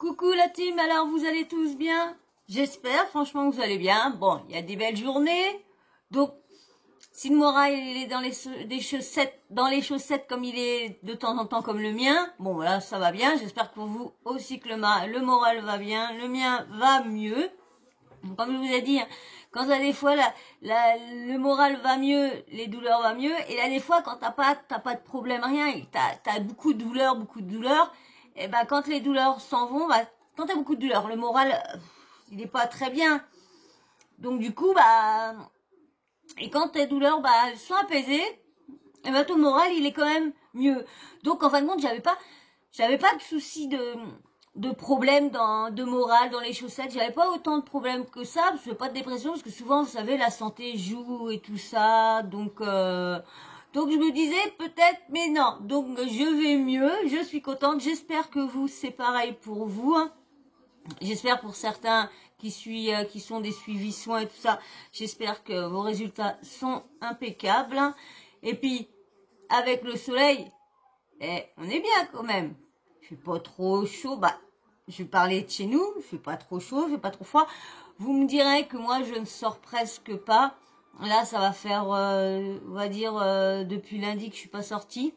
Coucou la team, alors vous allez tous bien? J'espère franchement que vous allez bien. Bon, il y a des belles journées. Donc, si le moral il est dans les chaussettes comme il est de temps en temps comme le mien, bon voilà, ça va bien. J'espère pour vous aussi que le moral va bien. Le mien va mieux. Comme je vous ai dit, hein, quand t'as des fois le moral va mieux, les douleurs va mieux, et là des fois quand t'as pas de problème rien, et t'as beaucoup de douleurs, et ben quand les douleurs s'en vont, bah quand t'as beaucoup de douleurs, le moral il est pas très bien. Donc du coup bah et quand tes douleurs bah elles sont apaisées, et ben ton moral il est quand même mieux. Donc en fin de compte j'avais pas de soucis de problèmes de morale dans les chaussettes. J'avais pas autant de problèmes que ça, parce que je fais pas de dépression, parce que souvent, vous savez, la santé joue et tout ça. Donc je me disais peut-être, mais non. Donc je vais mieux, je suis contente. J'espère que vous, c'est pareil pour vous. Hein. J'espère pour certains qui sont des suivis soins et tout ça. J'espère que vos résultats sont impeccables. Hein. Et puis, avec le soleil, on est bien quand même. Il fait pas trop chaud, bah, je vais parler de chez nous, il fait pas trop chaud, il fait pas trop froid. Vous me direz que moi, je ne sors presque pas. Là, ça va faire, on va dire, depuis lundi que je suis pas sortie.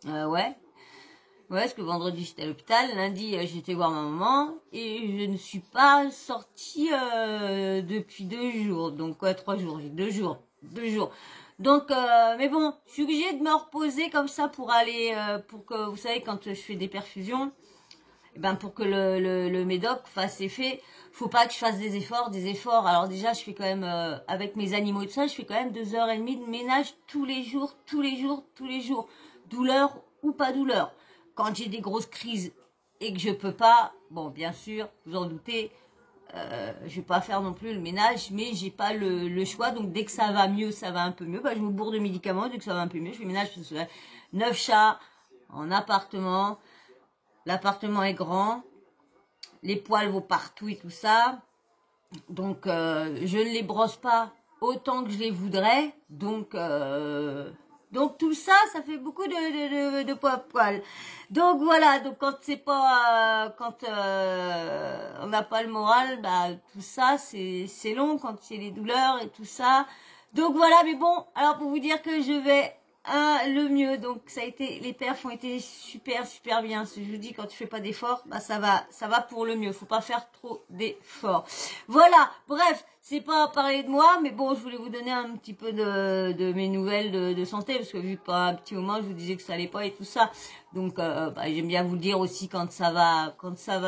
Ouais. Ouais, parce que vendredi, j'étais à l'hôpital. Lundi, j'étais voir ma maman. Et je ne suis pas sortie depuis 2 jours. Donc, ouais, 3 jours. J'ai 2 jours. 2 jours. Donc, mais bon, je suis obligée de me reposer comme ça pour aller, pour que, vous savez, quand je fais des perfusions, eh ben pour que le médoc fasse effet, faut pas que je fasse des efforts. Alors déjà, je fais quand même, avec mes animaux et tout ça, je fais quand même 2 heures et demie de ménage tous les jours. Douleur ou pas douleur. Quand j'ai des grosses crises et que je peux pas, bon, bien sûr, vous en doutez, je vais pas faire non plus le ménage, mais j'ai pas le choix. Donc dès que ça va mieux, ça va un peu mieux. Bah, je me bourre de médicaments. Dès que ça va un peu mieux, je fais le ménage. Parce que 9 chats en appartement. L'appartement est grand. Les poils vont partout et tout ça. Donc je ne les brosse pas autant que je les voudrais. Donc tout ça, ça fait beaucoup de poils. Donc voilà, donc quand c'est pas, quand on n'a pas le moral, bah tout ça c'est long quand il y a les douleurs et tout ça. Donc voilà, mais bon, alors pour vous dire que je vais le mieux, donc ça a été, les perfs ont été super bien. Je vous dis, quand tu fais pas d'efforts, bah ça va pour le mieux. Faut pas faire trop d'efforts. Voilà, bref, c'est pas parler de moi, mais bon, je voulais vous donner un petit peu de mes nouvelles de santé, parce que vu que pendant un petit moment, je vous disais que ça allait pas et tout ça. Donc, bah, j'aime bien vous le dire aussi quand ça va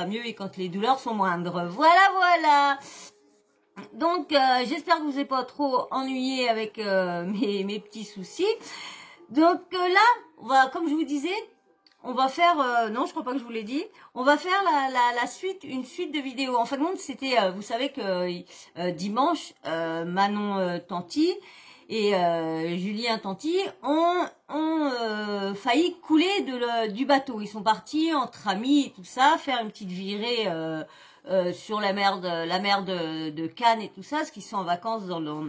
mieux et quand les douleurs sont moindres. Voilà. Donc, j'espère que vous n'êtes pas trop ennuyé avec mes petits soucis. Donc là, comme je vous disais, on va faire, non, je crois pas que je vous l'ai dit, on va faire la suite, une suite de vidéos. En fin de compte, c'était, vous savez que dimanche, Manon Tanti et Julien Tanti ont failli couler du bateau. Ils sont partis entre amis et tout ça, faire une petite virée sur la mer de Cannes et tout ça, parce qu'ils sont en vacances dans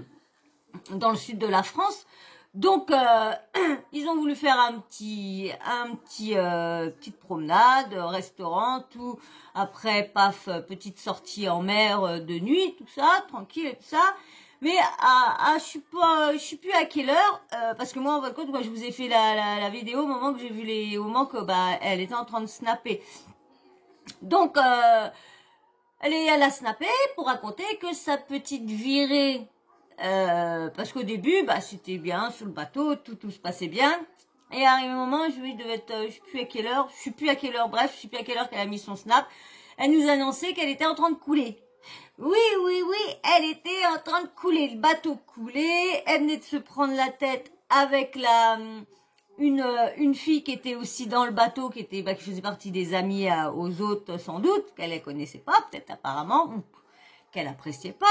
le sud de la France. Donc ils ont voulu faire petite promenade, restaurant, tout. Après, paf, petite sortie en mer de nuit, tout ça, tranquille et tout ça. Mais je suis plus à quelle heure, parce que moi en fin de compte, moi je vous ai fait la vidéo au moment que j'ai vu au moment que bah elle était en train de snapper. Donc elle a snappé pour raconter que sa petite virée. Parce qu'au début, bah, c'était bien sur le bateau, tout se passait bien. Et arrivé un moment, je sais plus à quelle heure, bref, je sais plus à quelle heure qu'elle a mis son snap. Elle nous annonçait qu'elle était en train de couler. Oui, elle était en train de couler. Le bateau coulait. Elle venait de se prendre la tête avec une fille qui était aussi dans le bateau, qui faisait partie des amis aux autres, sans doute, qu'elle ne connaissait pas, peut-être apparemment, ou qu'elle appréciait pas.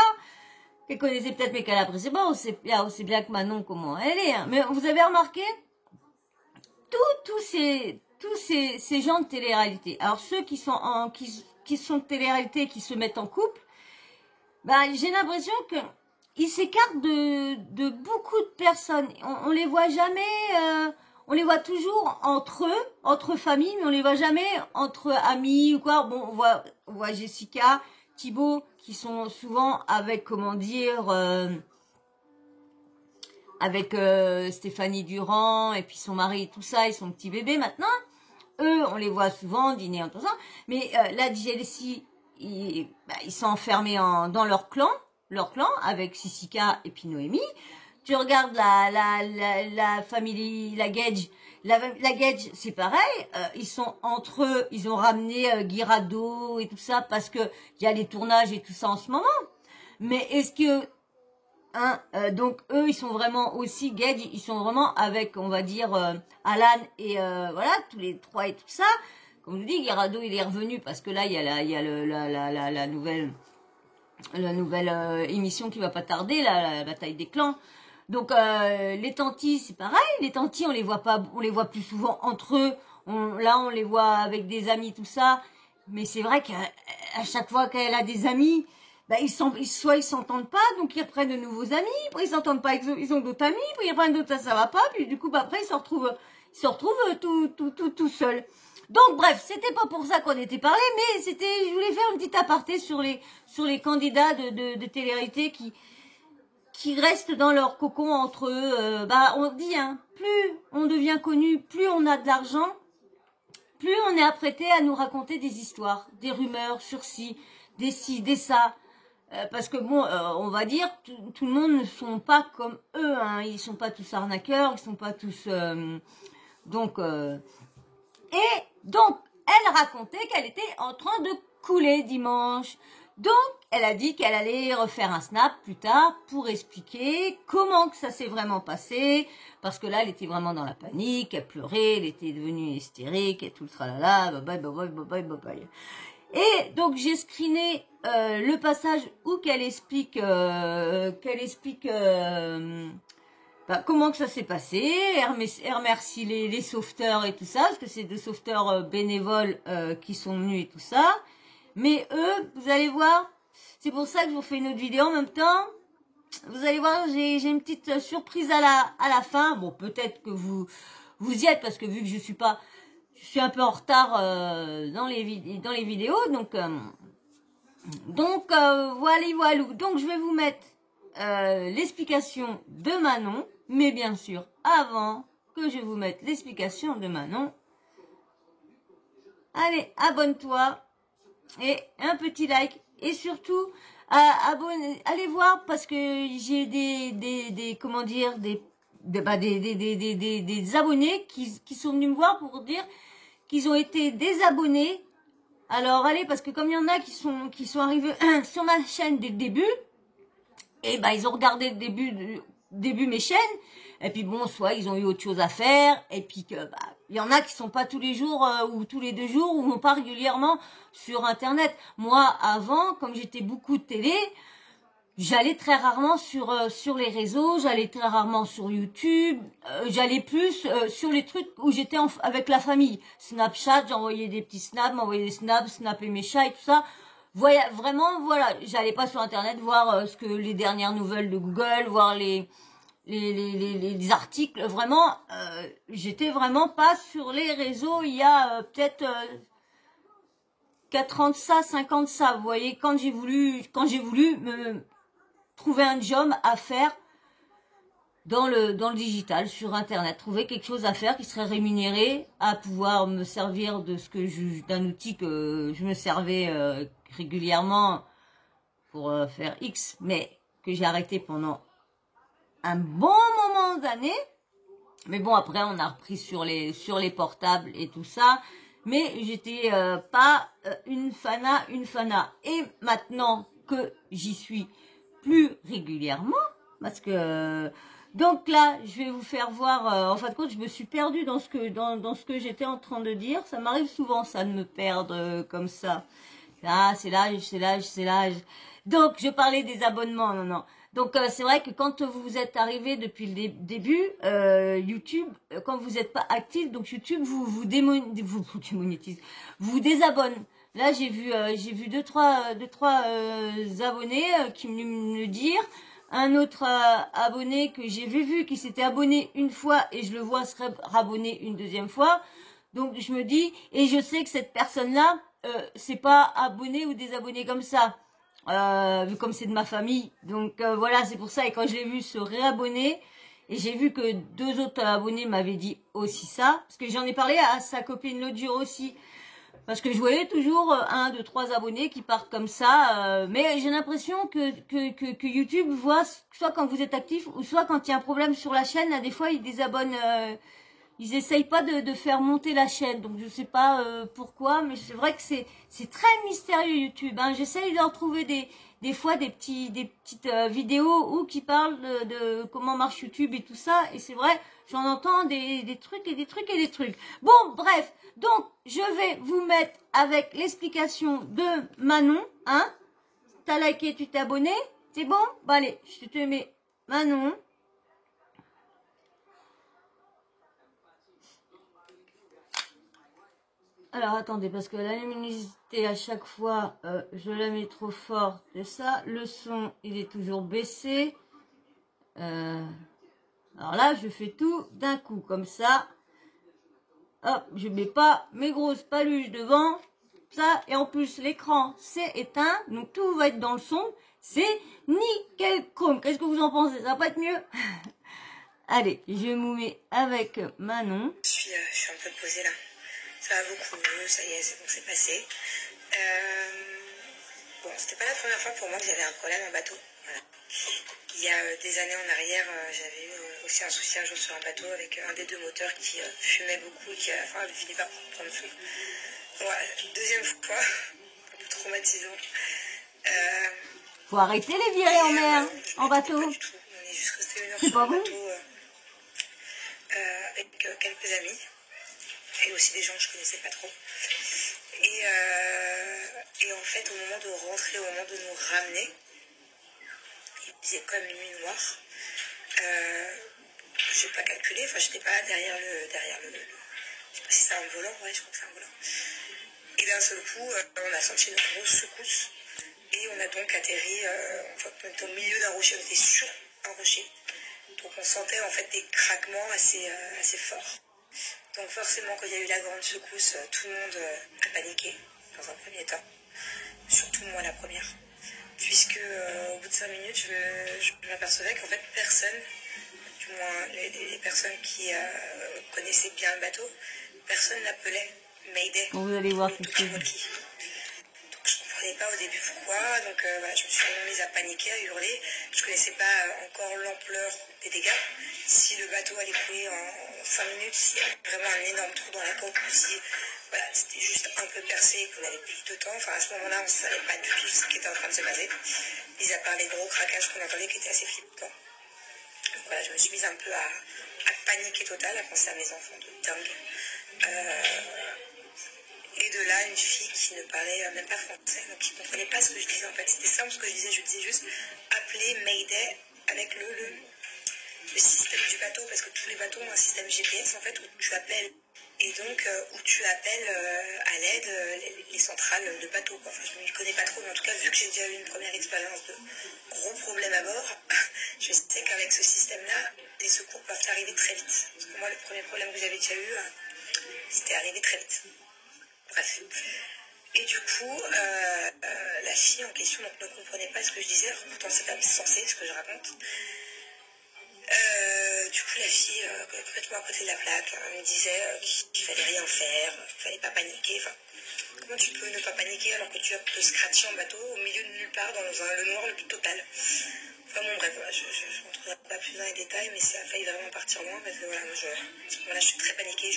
Qu'elle connaissait peut-être mais qu'elle appréciait pas, aussi bien que Manon comment elle est. Hein. Mais vous avez remarqué tous ces gens de télé-réalité. Alors ceux qui sont de télé-réalité, qui se mettent en couple, bah j'ai l'impression que ils s'écartent de beaucoup de personnes. On les voit jamais. on les voit toujours entre eux, entre familles, mais on les voit jamais entre amis ou quoi. Bon, on voit Jessica, Thibaut, qui sont souvent avec, comment dire, avec Stéphanie Durand, et puis son mari, tout ça, et son petit bébé maintenant. Eux, on les voit souvent dîner en tout ça. Mais là, JLC, ils sont enfermés dans leur clan, avec Sissika et puis Noémie. Tu regardes la famille, la Gage, la Gage, c'est pareil, ils sont entre eux, ils ont ramené Guirado et tout ça parce que il y a les tournages et tout ça en ce moment. Mais est-ce que donc eux, ils sont vraiment aussi Gage, ils sont vraiment avec, on va dire, Alan et voilà, tous les trois et tout ça. Comme je vous dis, Guirado, il est revenu parce que là, il y a la nouvelle émission qui va pas tarder, la bataille des clans. Donc les tantis, c'est pareil. Les tantis, on les voit plus souvent entre eux. Là, on les voit avec des amis, tout ça. Mais c'est vrai qu'à chaque fois qu'elle a des amis, soit ils s'entendent pas, donc ils reprennent de nouveaux amis. Après ils s'entendent pas, ils ont d'autres amis. Puis ils reprennent d'autres, ça va pas. Puis du coup, après ils se retrouvent tout seuls. Donc bref, c'était pas pour ça qu'on était parlé, mais je voulais faire une petite aparté sur les candidats de télé-réalité qui restent dans leur cocon entre eux. On dit, plus on devient connu, plus on a de l'argent, plus on est apprêté à nous raconter des histoires, des rumeurs sur ci, des ça. Parce que bon, on va dire, tout le monde ne sont pas comme eux, ils sont pas tous arnaqueurs, ils sont pas tous... Et donc, elle racontait qu'elle était en train de couler dimanche. Donc, elle a dit qu'elle allait refaire un snap plus tard pour expliquer comment que ça s'est vraiment passé. Parce que là, elle était vraiment dans la panique, elle pleurait, elle était devenue hystérique et tout le tralala, bye bye. Et donc, j'ai screené le passage où qu'elle explique comment que ça s'est passé. Elle remercie les sauveteurs et tout ça, parce que c'est des sauveteurs bénévoles qui sont venus et tout ça. Mais eux, vous allez voir, c'est pour ça que je vous fais une autre vidéo en même temps. Vous allez voir, j'ai une petite surprise à la fin. Bon, peut-être que vous y êtes, parce que vu que je suis un peu en retard dans les vidéos, donc voilà. Donc je vais vous mettre l'explication de Manon, mais bien sûr, avant que je vous mette l'explication de Manon, allez, abonne-toi et un petit like, et surtout allez voir, parce que j'ai des abonnés qui sont venus me voir pour dire qu'ils ont été désabonnés. Alors allez, parce que comme il y en a qui sont arrivés sur ma chaîne dès le début, et ils ont regardé le début mes chaînes, et puis bon, soit ils ont eu autre chose à faire, et puis que il y en a qui sont pas tous les jours ou tous les 2 jours, ou non pas régulièrement sur internet. Moi, avant, comme j'étais beaucoup de télé, j'allais très rarement sur les réseaux, j'allais très rarement sur YouTube, j'allais plus sur les trucs où j'étais avec la famille. Snapchat, j'envoyais des petits snaps, m'envoyais des snaps, snapper mes chats et tout ça. Vraiment, j'allais pas sur internet voir ce que les dernières nouvelles de Google, voir les articles. Vraiment, j'étais vraiment pas sur les réseaux il y a peut-être 4 ans de ça, 5 ans de ça. Vous voyez, quand j'ai voulu me trouver un job à faire dans le digital, sur internet, trouver quelque chose à faire qui serait rémunéré, à pouvoir me servir d'un outil que je me servais régulièrement pour faire X, mais que j'ai arrêté pendant un bon moment d'années. Mais bon, après on a repris sur les portables et tout ça, mais j'étais pas une fana. Et maintenant que j'y suis plus régulièrement, parce que donc là, je vais vous faire voir. En fin de compte, je me suis perdue dans ce que j'étais en train de dire. Ça m'arrive souvent, ça, de me perdre comme ça. Ah, c'est l'âge. Donc, je parlais des abonnements, non. Donc, c'est vrai que quand vous êtes arrivé depuis le début, YouTube, quand vous n'êtes pas actif, donc YouTube vous démonétise, vous désabonne. Là, j'ai vu 2-3 abonnés qui venaient me dire, un autre abonné que j'ai vu qui s'était abonné une fois et je le vois se rabonner une deuxième fois. Donc je me dis, et je sais que cette personne-là, c'est pas abonné ou désabonné comme ça, vu comme c'est de ma famille. Donc voilà, c'est pour ça. Et quand je l'ai vu se réabonner, et j'ai vu que 2 autres abonnés m'avaient dit aussi ça, parce que j'en ai parlé à sa copine l'autre jour aussi. Parce que je voyais toujours 1, 2, 3 abonnés qui partent comme ça, mais j'ai l'impression que YouTube voit soit quand vous êtes actif ou soit quand il y a un problème sur la chaîne, là, des fois ils désabonnent, ils essayent pas de faire monter la chaîne, donc je sais pas pourquoi, mais c'est vrai que c'est très mystérieux YouTube. Hein. J'essaye de leur trouver des fois des petites vidéos où qui parlent de comment marche YouTube et tout ça, et c'est vrai, j'en entends des trucs et des trucs et des trucs. Bon, bref, donc je vais vous mettre avec l'explication de Manon, hein. T'as liké, tu t'es abonné, c'est bon? Bah allez, je te mets Manon. Alors attendez, parce que la luminosité à chaque fois, je la mets trop fort, c'est ça. Le son, il est toujours baissé. Alors là, je fais tout d'un coup, comme ça. Hop, je mets pas mes grosses paluches devant. Ça, et en plus, l'écran, c'est éteint. Donc tout va être dans le son. C'est nickel chrome. Qu'est-ce que vous en pensez? Ça va pas être mieux? Allez, je me mets avec Manon. Je suis un peu posée là. Ça va beaucoup mieux, ça y est, c'est bon, c'est passé. Bon, c'était pas la première fois pour moi que j'avais un problème en bateau. Voilà. Il y a des années en arrière, j'avais eu aussi un souci un jour sur un bateau avec un des 2 moteurs qui fumait beaucoup et qui à la fin avait fini par prendre feu. Voilà, deuxième fois, un peu traumatisant. Faut arrêter les virées en mer, en bateau. Pas du tout. On est juste resté 1 heure C'est sur pas le bon. bateau avec quelques amis. Et aussi des gens que je connaissais pas trop. Et en fait, au moment de rentrer, au moment de nous ramener, il faisait comme une nuit noire. Je n'ai pas calculé, enfin, j'étais pas derrière le. Je sais pas si c'est un volant, ouais, je crois que c'est un volant. Et d'un seul coup, on a senti une grosse secousse. Et on a donc atterri, en fait, on était au milieu d'un rocher, on était sur un rocher. Donc on sentait en fait des craquements assez forts. Donc forcément, quand il y a eu la grande secousse, tout le monde a paniqué dans un premier temps. Surtout moi la première. Puisque au bout de 5 minutes, je m'apercevais qu'en fait personne, du moins les personnes qui connaissaient bien le bateau, personne n'appelait Mayday. Bon, vous allez voir tout Donc je ne comprenais pas au début pourquoi. Donc voilà, je me suis vraiment mise à paniquer, à hurler. Je ne connaissais pas encore l'ampleur des dégâts. Si le bateau allait couler en 5 minutes, s'il y avait vraiment un énorme trou dans la coque, ou si voilà, c'était juste un peu percé et qu'on avait plus de temps. Enfin, à ce moment-là, on ne savait pas du tout ce qui était en train de se passer. Mis à part les gros craquages qu'on entendait qui étaient assez flippants. Donc voilà, je me suis mise un peu à paniquer total, à penser à mes enfants de dingue. Et de là, une fille qui ne parlait même pas français, donc qui ne comprenait pas ce que je disais en fait. C'était simple ce que je disais juste appeler Mayday avec le système du bateau, parce que tous les bateaux ont un système GPS en fait où tu appelles. Et donc, où tu appelles à l'aide les centrales de bateau. Quoi. Enfin, je ne m'y connais pas trop, mais en tout cas, vu que j'ai déjà eu une première expérience de gros problèmes à bord, je sais qu'avec ce système-là, les secours peuvent arriver très vite. Parce que moi, le premier problème que j'avais déjà eu, c'était arrivé très vite. Bref. Et du coup, la fille en question donc, ne comprenait pas ce que je disais, alors pourtant c'est quand même censé ce que je raconte. Du coup, la fille, complètement à côté de la plaque, me disait qu'il fallait rien faire, qu'il fallait pas paniquer. Enfin, comment tu peux ne pas paniquer alors que tu vas te scratcher en bateau au milieu de nulle part dans le noir le plus total. Enfin bon, bref, voilà, je ne rentrerai pas plus dans les détails, mais ça a failli vraiment partir loin parce que voilà, moi, je suis très paniquée,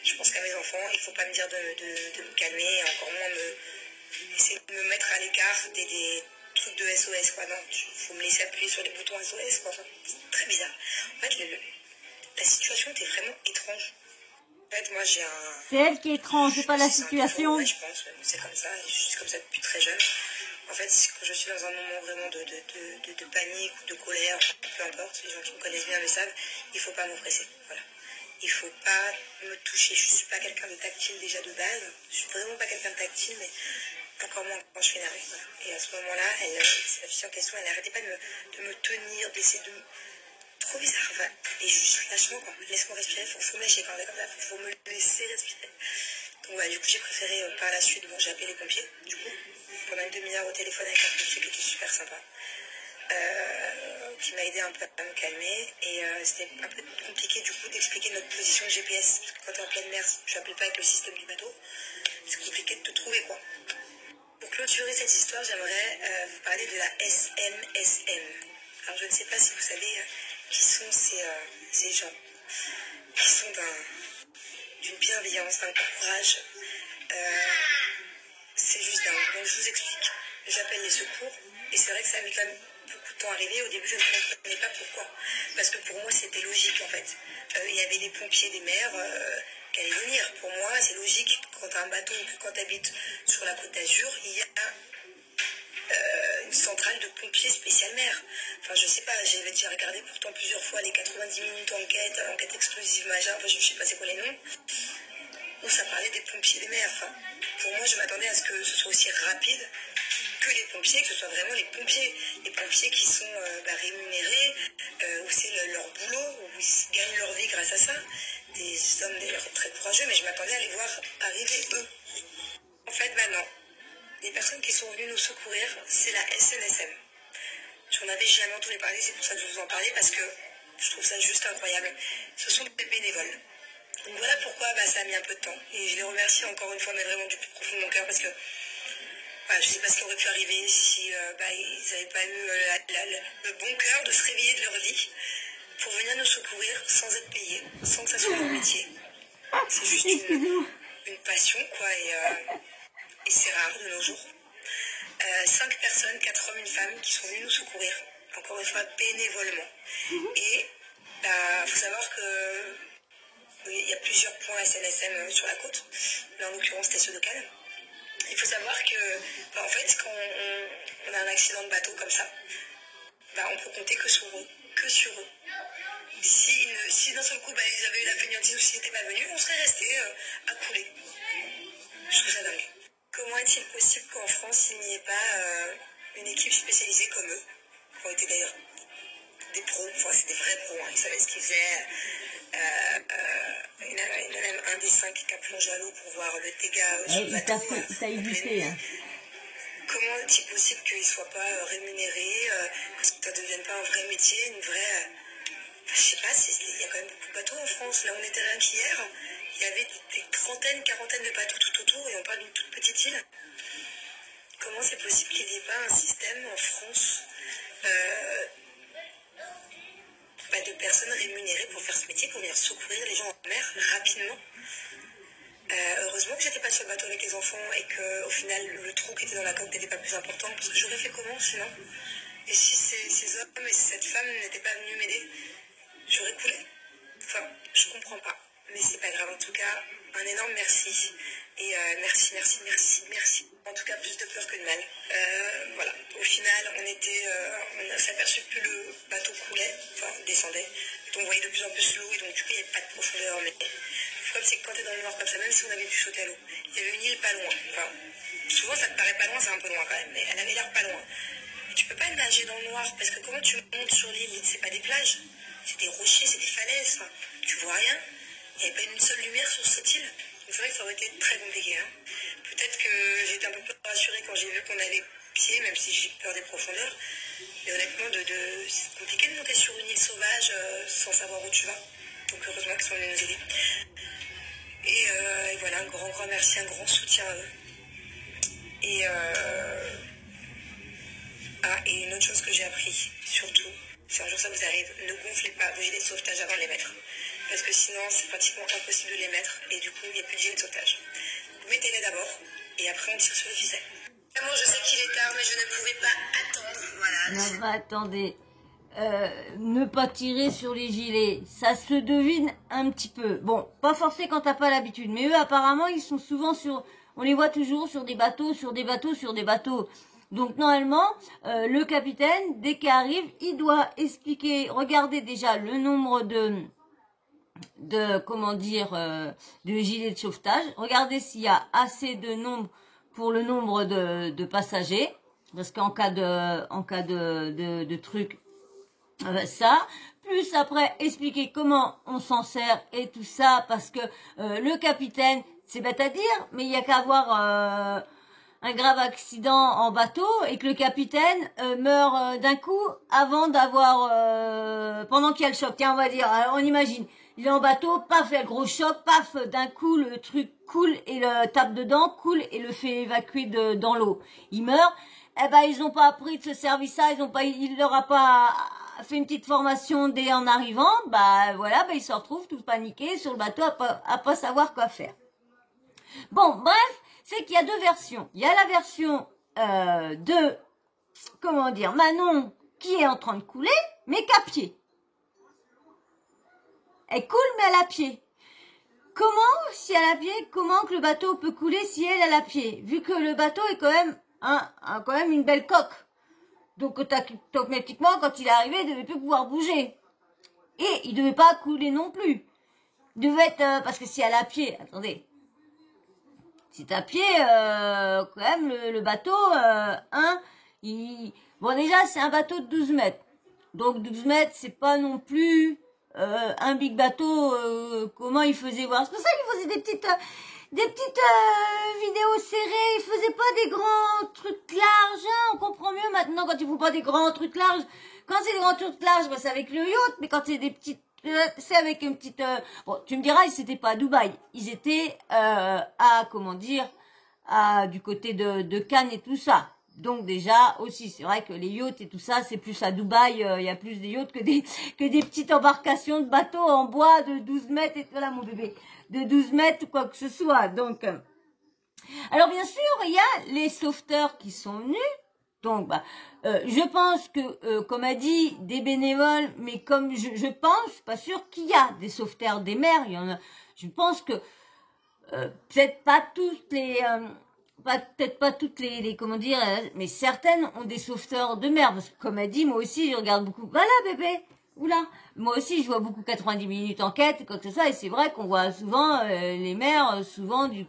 je pense qu'à mes enfants, il ne faut pas me dire de me calmer et encore moins essayer de me mettre à l'écart des trucs de SOS, quoi. Non, il faut me laisser appuyer sur les boutons SOS, quoi. Enfin, c'est très bizarre. En fait, la situation était vraiment étrange. En fait, moi, j'ai un... C'est elle qui est étrange, c'est pas la situation. Ouais, je pense, c'est comme ça, je suis comme ça depuis très jeune. En fait, quand je suis dans un moment vraiment de panique ou de colère, peu importe, les gens qui me connaissent bien le savent, il ne faut pas m'oppresser, voilà. il faut pas me toucher. Je suis pas quelqu'un de tactile déjà de base. Je suis vraiment pas quelqu'un de tactile, mais encore moins quand je suis énervée. Voilà. Et à ce moment-là, la fille en question, elle n'arrêtait pas de me tenir, d'essayer de me... Trop bizarre, enfin, et juste lâche-moi quoi, laisse-moi respirer, faut me lâcher quand même comme ça, faut me laisser respirer. Donc voilà, du coup j'ai préféré par la suite, bon j'ai appelé les pompiers, du coup, pendant une demi-heure au téléphone avec un pompier qui était super sympa, qui m'a aidé un peu à me calmer, et c'était un peu compliqué du coup d'expliquer notre position de GPS, parce que quand t'es en pleine mer, je n'appelle pas avec le système du bateau, c'est compliqué de te trouver quoi. Pour clôturer cette histoire, j'aimerais vous parler de la SNSM. Alors je ne sais pas si vous savez qui sont ces gens qui sont d'une bienveillance, d'un courage. C'est juste dingue. Donc je vous explique. J'appelle les secours et c'est vrai que ça a mis quand même beaucoup de temps à arriver. Au début, je ne comprenais pas pourquoi. Parce que pour moi, c'était logique en fait. Il y avait des pompiers des mers qui allaient venir. Pour moi, c'est logique quand tu as un bateau ou quand tu habites sur la Côte d'Azur, il y a une centrale de pompiers spécial mer. Enfin, je sais pas, j'avais déjà regardé pourtant plusieurs fois les 90 minutes enquête exclusive Maja, enfin, je sais pas c'est quoi les noms, où ça parlait des pompiers des mers. Enfin, pour moi, je m'attendais à ce que ce soit aussi rapide que les pompiers, que ce soit vraiment les pompiers qui sont rémunérés, où c'est leur boulot, où ils gagnent leur vie grâce à ça. Des hommes d'ailleurs très courageux, mais je m'attendais à les voir arriver eux. En fait, non. Les personnes qui sont venues nous secourir, c'est la SNSM. J'en avais jamais entendu parler, c'est pour ça que je vous en parlais, parce que je trouve ça juste incroyable. Ce sont des bénévoles. Donc voilà pourquoi ça a mis un peu de temps. Et je les remercie encore une fois, mais vraiment du plus profond de mon cœur, parce que je ne sais pas ce qui aurait pu arriver si ils n'avaient pas eu le bon cœur de se réveiller de leur vie pour venir nous secourir sans être payés, sans que ça soit leur métier. C'est juste une passion, quoi, et c'est rare de nos jours. 5 personnes, 4 hommes, une femme qui sont venus nous secourir, encore une fois bénévolement. Et il faut savoir que il y a plusieurs points SNSM sur la côte. Là, en l'occurrence, c'était ceux de Cannes. Il faut savoir que, en fait, quand on a un accident de bateau comme ça, on peut compter que sur eux. Si d'un seul coup, ils avaient eu la fainéantise ou s'ils n'étaient pas venus, on serait resté à couler. Je trouve ça dingue. Comment est-il possible qu'en France, il n'y ait pas une équipe spécialisée comme eux, qui ont été d'ailleurs des pros, enfin c'est des vrais pros, ils savaient ce qu'ils faisaient. Il y en a même un des 5 qui a plongé à l'eau pour voir le dégât sur le bateau. Ça a évité. Comment est-il possible qu'ils ne soient pas rémunérés, que ça ne devienne pas un vrai métier, une vraie... je sais pas, il y a quand même beaucoup de bateaux en France. Là, on était rien qu'hier. Il y avait des trentaines, quarantaines de bateaux tout autour et on parle d'une toute petite île. Comment c'est possible qu'il n'y ait pas un système en France de personnes rémunérées pour faire ce métier, pour venir secourir les gens en mer rapidement? Heureusement que j'étais pas sur le bateau avec les enfants et qu'au final le trou qui était dans la coque n'était pas plus important, parce que j'aurais fait comment sinon? Et si ces hommes et cette femme n'étaient pas venus m'aider, j'aurais coulé. Enfin, je comprends pas. Mais c'est pas grave, en tout cas, un énorme merci. Et merci. En tout cas, plus de peur que de mal. Voilà. Au final, on s'est aperçu que plus le bateau coulait, descendait. Donc on voyait de plus en plus l'eau et donc du coup, il n'y avait pas de profondeur. Mais le problème, c'est que quand tu es dans le noir comme ça, même si on avait dû sauter à l'eau, il y avait une île pas loin. Souvent, ça te paraît pas loin, c'est un peu loin quand même, mais elle avait l'air pas loin. Et tu peux pas nager dans le noir, parce que comment tu montes sur l'île? C'est pas des plages, c'est des rochers, c'est des falaises, tu vois rien. Il n'y avait pas une seule lumière sur cette île. Donc c'est vrai que ça aurait été très compliqué. Peut-être que j'ai été un peu plus rassurée quand j'ai vu qu'on avait pied, même si j'ai peur des profondeurs. Mais honnêtement, c'est compliqué de monter sur une île sauvage sans savoir où tu vas. Donc heureusement qu'ils sont venus nous aider. Et voilà, un grand merci, un grand soutien à eux. Et une autre chose que j'ai appris, surtout, si un jour ça vous arrive, ne gonflez pas vos gilets de sauvetage avant de les mettre. Parce que sinon, c'est pratiquement impossible de les mettre et du coup, il n'y a plus de gilet de sauvetage. Vous mettez-les d'abord et après, on tire sur les ficelles. Vraiment, je sais qu'il est tard, mais je ne pouvais pas attendre. Voilà. Non, attendez. Ne pas tirer sur les gilets, ça se devine un petit peu. Bon, pas forcé quand t'as pas l'habitude, mais eux, apparemment, ils sont souvent on les voit toujours sur des bateaux. Donc normalement, le capitaine, dès qu'il arrive, il doit expliquer, regardez déjà le nombre comment dire, de gilets de sauvetage. Regardez s'il y a assez de nombre pour le nombre de passagers, parce qu'en cas de truc, ça. Plus après expliquer comment on s'en sert et tout ça, parce que le capitaine, c'est bête à dire, mais il y a qu'à avoir un grave accident en bateau et que le capitaine meurt d'un coup avant d'avoir pendant qu'il y a le choc. Tiens, on va dire, alors, on imagine, il est en bateau, paf, il y a le gros choc, paf, d'un coup le truc coule et le tape dedans, coule et le fait évacuer dans l'eau. Il meurt. Eh ben ils ont pas appris de ce service-là, il leur a pas fait une petite formation dès en arrivant. Bah voilà, bah ils se retrouvent tous paniqués sur le bateau à pas savoir quoi faire. Bon, bref, c'est qu'il y a deux versions. Il y a la version de, comment dire, Manon qui est en train de couler, mais qu'à pied. Elle coule, mais elle a pied. Comment, si elle a pied, comment que le bateau peut couler si elle a pied? Vu que le bateau est quand même, quand même une belle coque. Donc, automatiquement, quand il est arrivé, il devait plus pouvoir bouger. Et il devait pas couler non plus. Il devait être, parce que si elle a pied, attendez. Si t'as pied, quand même, le bateau, bon, déjà, c'est un bateau de 12 mètres. Donc, 12 mètres, c'est pas non plus, un big bateau, comment il faisait voir. C'est pour ça qu'il faisait des petites vidéos serrées. Il faisait pas des grands trucs larges, hein. On comprend mieux maintenant quand ils font pas des grands trucs larges. Quand c'est des grands trucs larges, bah, c'est avec le yacht, mais quand c'est des petites, c'est avec une petite, bon, tu me diras, ils étaient pas à Dubaï. Ils étaient, comment dire, du côté de Cannes et tout ça. Donc déjà aussi, c'est vrai que les yachts et tout ça, c'est plus à Dubaï, il y a plus des yachts que des petites embarcations de bateaux en bois de 12 mètres et voilà mon bébé, de 12 mètres ou quoi que ce soit. Donc, alors bien sûr, il y a les sauveteurs qui sont venus. Donc, je pense que, comme a dit, des bénévoles, mais comme je pense, pas sûr qu'il y a des sauveteurs des mers. Il y en a. Je pense que peut-être pas toutes les peut-être pas toutes les comment dire, mais certaines ont des sauveteurs de mer, parce que comme elle dit, moi aussi je regarde beaucoup, voilà bébé, oula, moi aussi je vois beaucoup 90 minutes enquête, quoi que ce soit, et c'est vrai qu'on voit souvent les mers, souvent du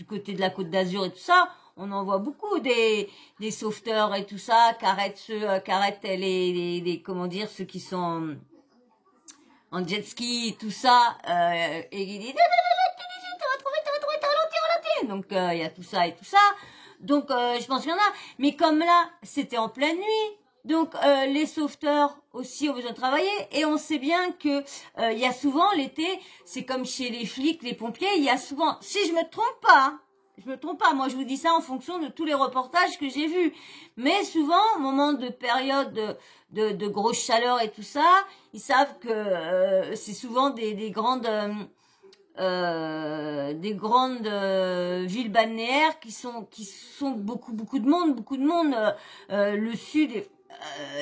côté de la Côte d'Azur et tout ça, on en voit beaucoup des sauveteurs et tout ça, qu'arrêtent les comment dire, ceux qui sont en jet ski et tout ça, et ils disent donc il y a tout ça et tout ça. Donc je pense qu'il y en a. Mais comme là, c'était en pleine nuit, donc les sauveteurs aussi ont besoin de travailler. Et on sait bien que il y a souvent l'été, c'est comme chez les flics, les pompiers, il y a souvent, si je me trompe pas, moi je vous dis ça en fonction de tous les reportages que j'ai vus. Mais souvent, au moment de période de grosse chaleur et tout ça, ils savent que c'est souvent des grandes villes balnéaires qui sont beaucoup de monde, le sud,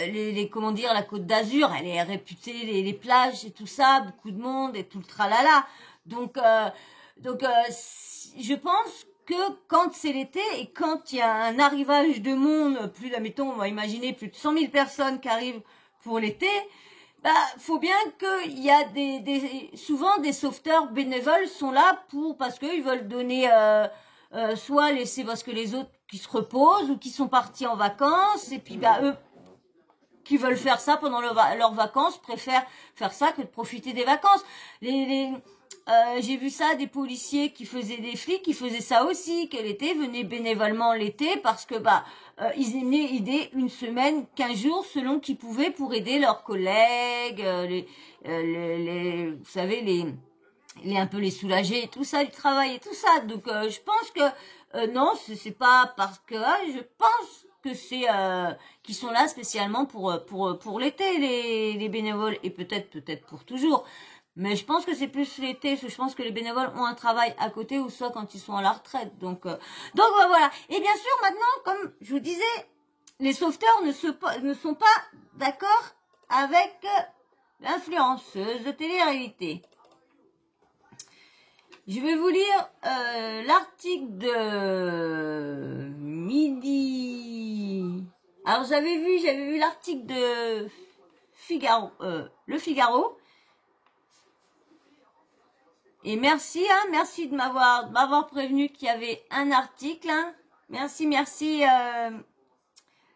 les comment dire, la Côte d'Azur, elle est réputée, les plages et tout ça, beaucoup de monde et tout le tralala. Donc je pense que quand c'est l'été et quand il y a un arrivage de monde, mettons, on va imaginer plus de 100 000 personnes qui arrivent pour l'été, bah, faut bien qu'il y a souvent des sauveteurs bénévoles sont là parce qu'ils veulent donner, soit laisser parce que les autres qui se reposent ou qui sont partis en vacances, et puis bah eux qui veulent faire ça pendant leurs vacances préfèrent faire ça que de profiter des vacances. J'ai vu ça, des policiers qui faisaient, des flics qui faisaient ça aussi, que l'été, venaient bénévolement l'été parce que ils venaient aider une semaine, 15 jours selon qu'ils pouvaient pour aider leurs collègues, vous savez, un peu les soulager et tout ça, du travail et tout ça. Donc je pense que non, c'est pas parce que je pense que c'est qui sont là spécialement pour l'été, les bénévoles, et peut-être pour toujours. Mais je pense que c'est plus l'été, parce que je pense que les bénévoles ont un travail à côté, ou soit quand ils sont à la retraite. Donc voilà. Et bien sûr, maintenant, comme je vous disais, les sauveteurs ne sont pas d'accord avec l'influenceuse de télé-réalité. Je vais vous lire l'article de midi. Alors j'avais vu l'article de Figaro, Le Figaro. Et merci, hein, merci de m'avoir prévenu qu'il y avait un article. Hein. Merci, merci.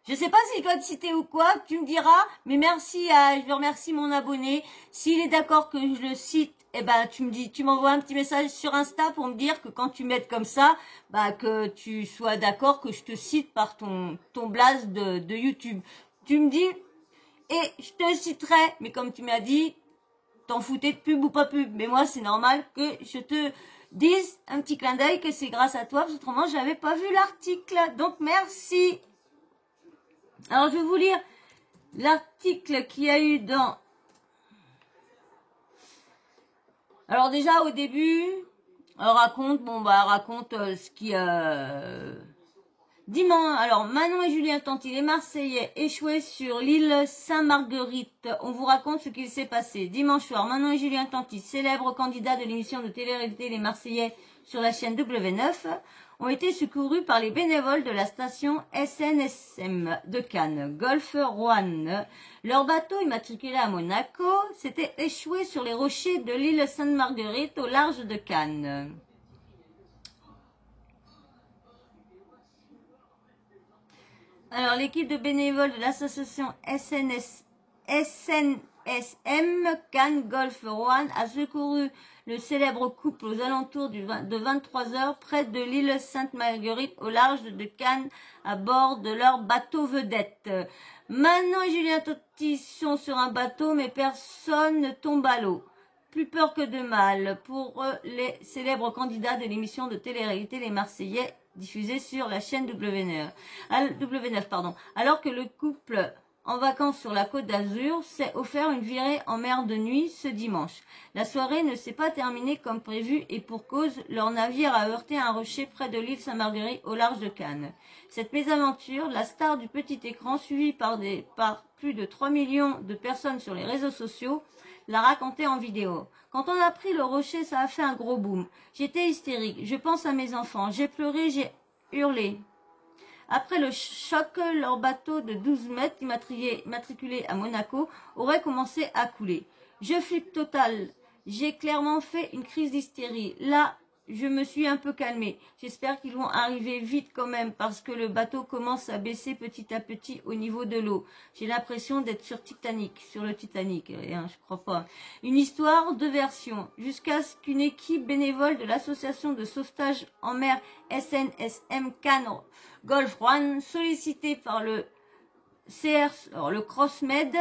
Je sais pas s'il doit te citer ou quoi, tu me diras. Mais merci, je remercie mon abonné. S'il est d'accord que je le cite, eh ben tu m'envoies un petit message sur Insta pour me dire que quand tu m'aides comme ça, bah que tu sois d'accord que je te cite par ton blaze de YouTube. Tu me dis et je te citerai. Mais comme tu m'as dit. T'en foutais de pub ou pas pub, mais moi c'est normal que je te dise un petit clin d'œil que c'est grâce à toi, parce qu'autrement j'avais pas vu l'article, donc merci. Alors je vais vous lire l'article qu'il y a eu dans... Alors déjà au début, elle raconte, ce qui... Dimanche, alors Manon et Julien Tanti, les Marseillais échoués sur l'île Sainte-Marguerite. On vous raconte ce qu'il s'est passé. Dimanche soir, Manon et Julien Tanti, célèbres candidats de l'émission de télé-réalité Les Marseillais sur la chaîne W9, ont été secourus par les bénévoles de la station SNSM de Cannes, Golfe Roanne. Leur bateau, immatriculé à Monaco, s'était échoué sur les rochers de l'île Sainte-Marguerite au large de Cannes. Alors, l'équipe de bénévoles de l'association SNSM Cannes Golfe Roanne a secouru le célèbre couple aux alentours de 23h près de l'île Sainte-Marguerite au large de Cannes à bord de leur bateau vedette. Manon et Julien Tanti sont sur un bateau mais personne ne tombe à l'eau. Plus peur que de mal pour les célèbres candidats de l'émission de télé-réalité Les Marseillais diffusée sur la chaîne W9, alors que le couple en vacances sur la Côte d'Azur s'est offert une virée en mer de nuit ce dimanche. La soirée ne s'est pas terminée comme prévu et pour cause, leur navire a heurté un rocher près de l'île Saint-Marguerite au large de Cannes. Cette mésaventure, la star du petit écran, suivie par plus de 3 millions de personnes sur les réseaux sociaux, l'a raconté en vidéo. Quand on a pris le rocher, ça a fait un gros boom. J'étais hystérique. Je pense à mes enfants. J'ai pleuré, j'ai hurlé. Après le choc, leur bateau de 12 mètres immatriculé à Monaco aurait commencé à couler. Je flippe total. J'ai clairement fait une crise d'hystérie. Là, je me suis un peu calmée. J'espère qu'ils vont arriver vite quand même parce que le bateau commence à baisser petit à petit au niveau de l'eau. J'ai l'impression d'être sur le Titanic. Rien, je crois pas. Une histoire, deux versions. Jusqu'à ce qu'une équipe bénévole de l'association de sauvetage en mer SNSM Cannes Golfe Roanne, sollicitée par le CrossMed,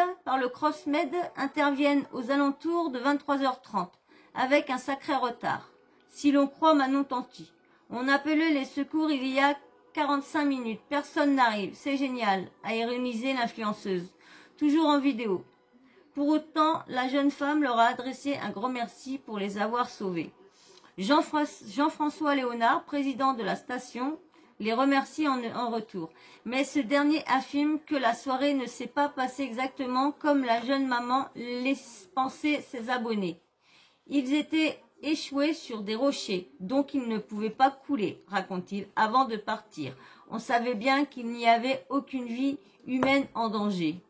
intervienne aux alentours de 23h30 avec un sacré retard. Si l'on croit Manon Tanti. On appelait les secours il y a 45 minutes. Personne n'arrive. C'est génial, a ironisé l'influenceuse. Toujours en vidéo. Pour autant, la jeune femme leur a adressé un grand merci pour les avoir sauvés. Jean-François Léonard, président de la station, les remercie en retour. Mais ce dernier affirme que la soirée ne s'est pas passée exactement comme la jeune maman laisse penser ses abonnés. Ils étaient échoués sur des rochers, donc ils ne pouvaient pas couler, raconte-t-il, avant de partir. On savait bien qu'il n'y avait aucune vie humaine en danger.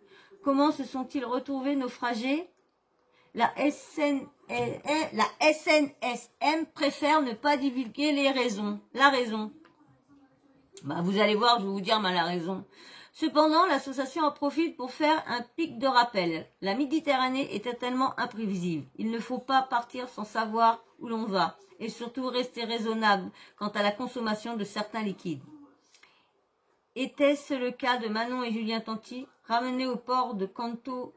Comment se sont-ils retrouvés naufragés? La SNSM préfère ne pas divulguer la raison. Vous allez voir, je vais vous dire la raison. Cependant, l'association en profite pour faire un pic de rappel. La Méditerranée est tellement imprévisible. Il ne faut pas partir sans savoir où l'on va et surtout rester raisonnable quant à la consommation de certains liquides. Était-ce le cas de Manon et Julien Tanti, ramenés au port de Canto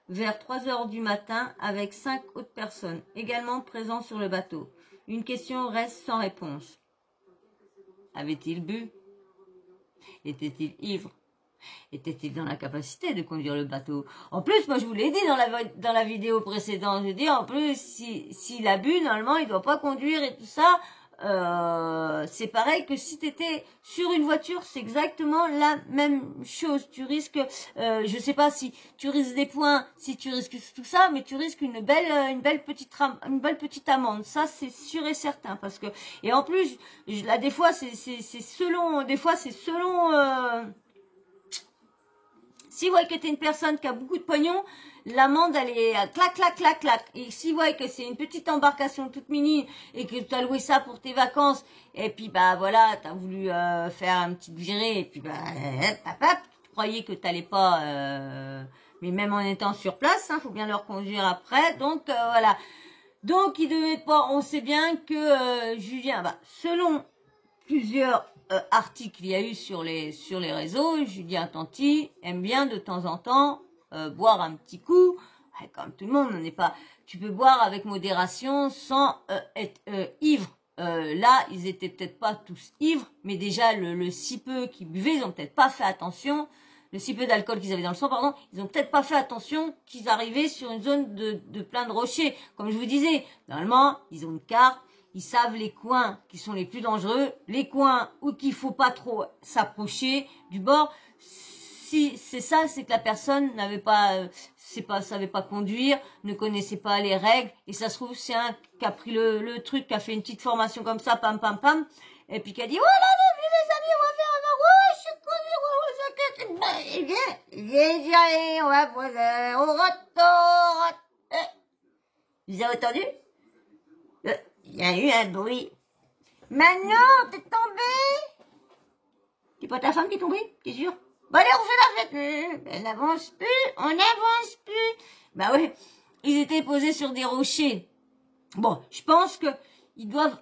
vers 3h du matin avec 5 autres personnes, également présentes sur le bateau? Une question reste sans réponse. Avait-il bu? Était-il ivre? Était-il dans la capacité de conduire le bateau? En plus, moi je vous l'ai dit dans la vidéo précédente, je dis en plus, s'il a bu, normalement il doit pas conduire et tout ça. C'est pareil que si tu étais sur une voiture, c'est exactement la même chose. Tu risques, je sais pas si tu risques des points, si tu risques tout ça, mais tu risques une belle petite amende. Ça c'est sûr et certain parce que et en plus là des fois c'est selon si vous voyez que t'es une personne qui a beaucoup de pognon, l'amende, elle est clac, clac, clac, clac. Et s'ils voient que c'est une petite embarcation toute mini et que tu as loué ça pour tes vacances, et puis bah voilà, t'as voulu faire une petite virée, et puis bah, tu croyais que t'allais pas, mais même en étant sur place, faut bien leur conduire après. Donc voilà. Donc il devait pas, on sait bien que Julien, selon plusieurs articles qu'il y a eu sur les réseaux, Julien Tanti aime bien de temps en temps boire un petit coup. Comme tout le monde, on n'est pas. Tu peux boire avec modération sans être ivre. Là, ils étaient peut-être pas tous ivres, mais déjà le si peu qu'ils buvaient, ils ont peut-être pas fait attention. Le si peu d'alcool qu'ils avaient dans le sang, pardon, ils ont peut-être pas fait attention qu'ils arrivaient sur une zone de plein de rochers. Comme je vous disais, normalement, ils ont une carte. Ils savent les coins qui sont les plus dangereux, les coins où qu'il faut pas trop s'approcher du bord. Si c'est ça, c'est que la personne n'avait pas, savait pas conduire, ne connaissait pas les règles, et ça se trouve c'est un qui a pris le truc, qui a fait une petite formation comme ça, pam pam pam, et puis qui a dit voilà les amis, on va faire un ouais, je suis connu, viens, allez, on va poser au retour. Vous avez entendu? Il y a eu un bruit. Manon, t'es tombée? C'est pas ta femme qui est tombée? T'es sûr? Bah allez, on fait la fête. On n'avance plus. Bah oui, ils étaient posés sur des rochers. Bon, je pense que ils doivent,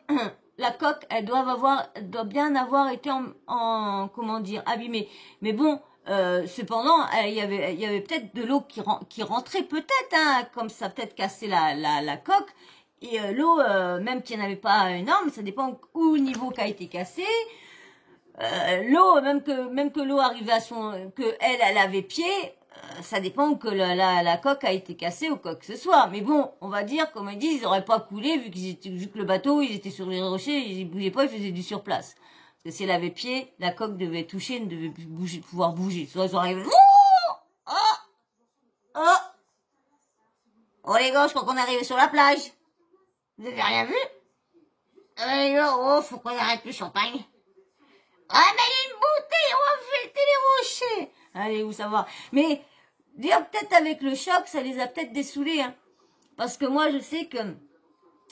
la coque, elle doit bien avoir été en comment dire, abîmée. Mais bon, cependant, il y avait peut-être de l'eau qui rentrait peut-être, comme ça peut-être cassé la coque. Et l'eau, même qu'il n'y en avait pas énorme, ça dépend où le niveau qui a été cassé. L'eau, même que l'eau arrivait à que elle avait pied, ça dépend que la coque a été cassée ou quoi que ce soit. Mais bon, on va dire, comme ils disent, ils n'auraient pas coulé vu que le bateau, ils étaient sur les rochers, ils bougeaient pas, ils faisaient du surplace. Parce que si elle avait pied, la coque devait toucher, ne devait plus pouvoir bouger. Soit ils arrivaient, oh les gars, je crois qu'on est arrivé sur la plage. Vous avez rien vu? Faut qu'on arrête le champagne. Ah, mais une bouteille, on va fêter les rochers. Allez, où savoir. Mais, dire peut-être avec le choc, ça les a peut-être dessoulés, Parce que moi, je sais que,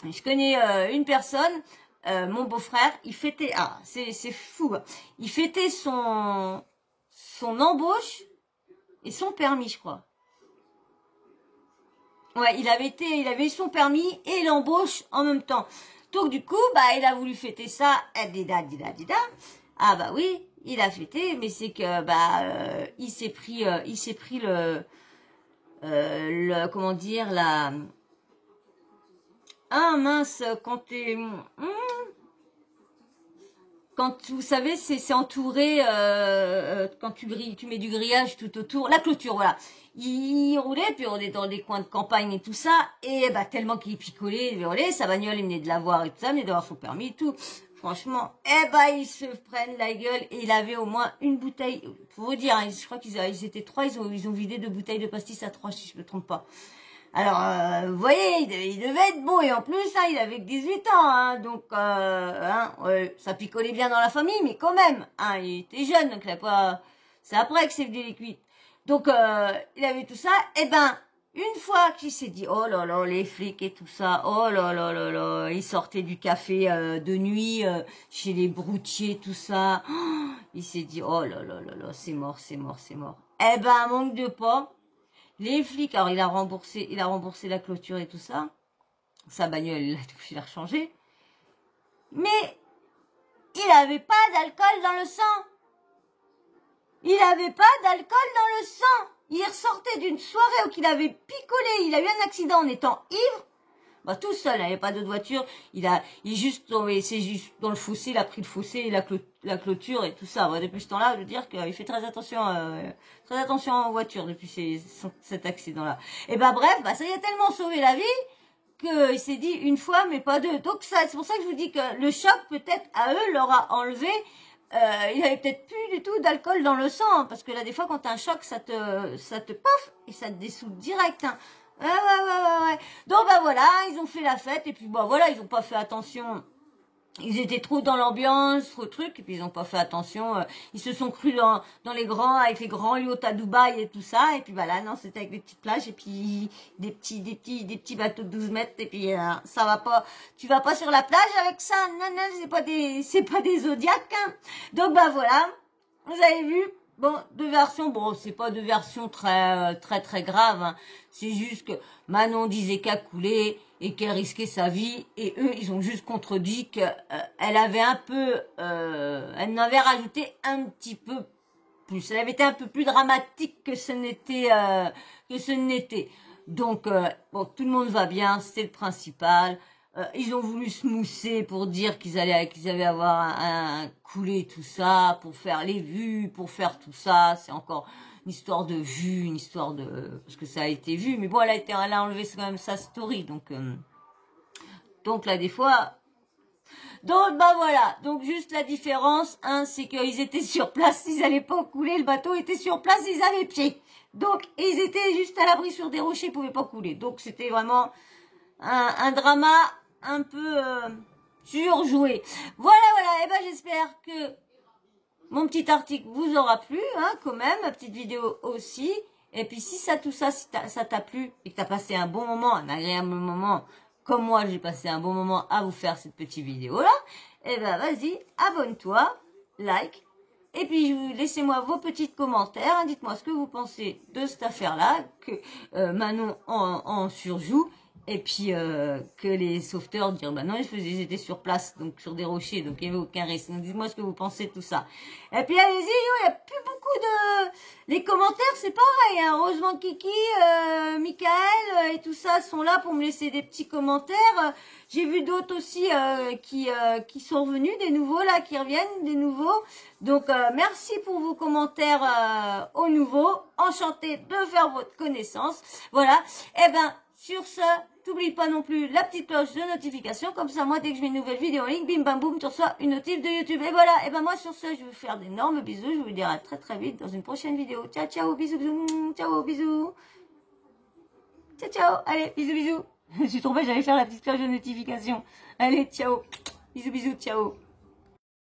je connais une personne, mon beau-frère, il fêtait, c'est fou, il fêtait son embauche et son permis, je crois. Ouais, il avait eu son permis et l'embauche en même temps. Donc du coup, il a voulu fêter ça. Ah bah oui, il a fêté, mais c'est que il s'est pris comment dire mince, quand vous savez, c'est entouré quand tu mets du grillage tout autour, la clôture, voilà. Il roulait, puis on est dans des coins de campagne et tout ça, et tellement qu'il picolait, il hurlait, sa bagnole, il venait de l'avoir et tout ça, il venait d'avoir son permis et tout. Franchement, ils se prennent la gueule, et il avait au moins une bouteille, pour vous dire, je crois qu'ils étaient 3, ils ont vidé 2 bouteilles de pastis à 3, si je me trompe pas. Alors, vous voyez, il devait être beau, et en plus, il avait que 18 ans, donc, ouais, ça picolait bien dans la famille, mais quand même, il était jeune, donc il a pas, c'est après que c'est venu les cuites. Donc, il avait tout ça, une fois qu'il s'est dit, oh là là, les flics et tout ça, oh là là là là, il sortait du café de nuit, chez les broutiers, tout ça, il s'est dit, oh là là là là, c'est mort. Manque de pas. Les flics, alors il a remboursé la clôture et tout ça. Sa bagnole, il a rechangé. Mais il avait pas d'alcool dans le sang. Il avait pas d'alcool dans le sang. Il ressortait d'une soirée où il avait picolé. Il a eu un accident en étant ivre. Tout seul, il n'y avait pas d'autre voiture. Il est juste tombé, c'est juste dans le fossé, il a pris le fossé et la clôture et tout ça. Depuis ce temps-là, je veux dire qu'il fait très attention en voiture depuis cet accident-là. Et bref, ça lui a tellement sauvé la vie qu'il s'est dit une fois, mais pas deux. Donc c'est pour ça que je vous dis que le choc, peut-être, à eux, leur a enlevé, il avait peut-être plus du tout d'alcool dans le sang, parce que là, des fois, quand t'as un choc, ça te paf, et ça te dessoude direct, Ouais. Donc voilà, ils ont fait la fête, et puis voilà, ils ont pas fait attention Ils étaient trop dans l'ambiance, trop truc, et puis ils ont pas fait attention. Ils se sont crus dans les grands, avec les grands yachts à Dubaï et tout ça. Et puis voilà, non, c'était avec des petites plages et puis des petits bateaux de 12 mètres. Et puis ça va pas. Tu vas pas sur la plage avec ça. Non, non, c'est pas des Zodiacs. Hein. Donc bah voilà, vous avez vu. Bon, deux versions, bon, c'est pas deux versions très graves, hein. C'est juste que Manon disait qu'elle coulait et qu'elle risquait sa vie, et eux, ils ont juste contredit qu'elle avait un peu, elle en avait rajouté un petit peu plus. Elle avait été un peu plus dramatique que ce n'était. Donc, bon, tout le monde va bien, c'est le principal. Ils ont voulu se mousser pour dire qu'ils allaient avoir un coulé, tout ça, pour faire les vues, pour faire tout ça. C'est encore une histoire de vues, une histoire de, parce que ça a été vu. Mais bon, elle a enlevé quand même sa story, donc là, des fois. Donc, bah voilà. Donc, juste la différence, hein, c'est qu'ils étaient sur place, ils allaient pas couler, le bateau était sur place, ils avaient pied. Donc, ils étaient juste à l'abri sur des rochers, ils pouvaient pas couler. Donc, c'était vraiment un drama un peu surjoué. Voilà. Et ben, j'espère que mon petit article vous aura plu, hein, quand même, ma petite vidéo aussi. Et puis, si ça t'a plu et que t'as passé un bon moment, un agréable moment, comme moi, j'ai passé un bon moment à vous faire cette petite vidéo-là, eh ben, vas-y, abonne-toi, like, et puis laissez-moi vos petits commentaires, hein, dites-moi ce que vous pensez de cette affaire-là, que Manon en surjoue, et puis que les sauveteurs dirent, bah non, ils étaient sur place, donc sur des rochers, donc il n'y avait aucun risque. Donc dites-moi ce que vous pensez de tout ça. Et puis allez-y, il n'y a plus beaucoup de... Les commentaires, c'est pareil, hein. Heureusement Kiki, Michael et tout ça sont là pour me laisser des petits commentaires. J'ai vu d'autres aussi qui sont revenus, des nouveaux là, qui reviennent, des nouveaux. Donc merci pour vos commentaires aux nouveaux. Enchantée de faire votre connaissance. Voilà. Et ben sur ce, n'oublie pas non plus la petite cloche de notification. Comme ça, moi, dès que je mets une nouvelle vidéo en ligne, bim bam boum, tu reçois une notif de YouTube. Et voilà. Et ben moi sur ce, je vais vous faire d'énormes bisous. Je vous dis à très vite dans une prochaine vidéo. Ciao, ciao, bisous, bisous. Ciao, bisous. Ciao, ciao. Allez, bisous, bisous. Je suis trompée, j'allais faire la petite cloche de notification. Allez, ciao. Bisous, bisous, ciao.